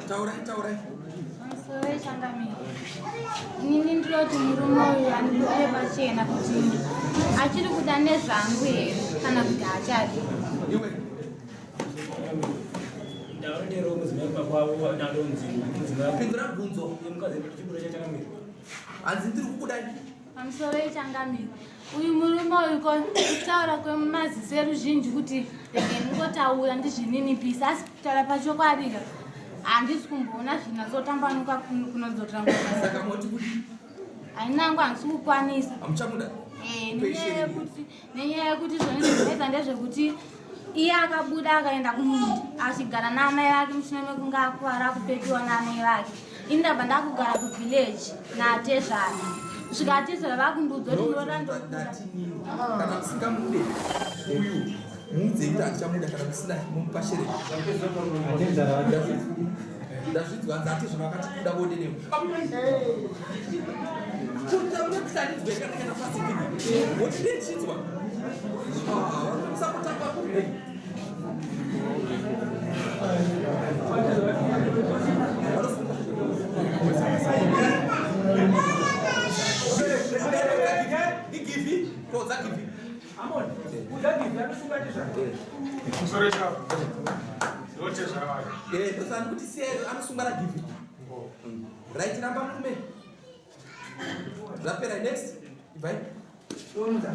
Taurai. Sorry, Chandami. Nini ndiloti murume uyu andikuye pachena kuti achiri kuda nezvangu here kana kuti hachadi. Iwe. Pindura bvunzo. Hanzi ndiri kukudai. Pamusoro Changamire. Uyu murume uyu kutaura kwemaziso eruzhinji kuti rege ndingotaura ndizvininipisa asi kutaura pachokwadi handisi kumboona zvinazotambanuka kunodzotra Saka moti kuti ainangu handisi kukwanisa. Amuchamuda? Nenyaya yekuti zvinoita ndezvekuti iye akabuda akaenda kumunda achigara naamai vake mushure mekunge akuwara kupepiwa naamai vake. Ini ndabva ndakugara kuvhileji naTezvara. Kusvika Tezvara vakundiudza kuti ndorandokura. Kana musingamude uyu muudze kuti achamuda kana kusina mumupashere. Ndazvidzwa nzati zvakati kuda bodenewo. Kutaura kusanidzwe kana fasi kidi. Woti ndechidzwa. Musakutamba kudai. Igivi, koza givi. Amon, uda givi anosunga Tezvara. Musoro chavo. Tezvara. Tosani kuti siya anosunga givi. Right namba mume. Zapera next. Vai. Donza.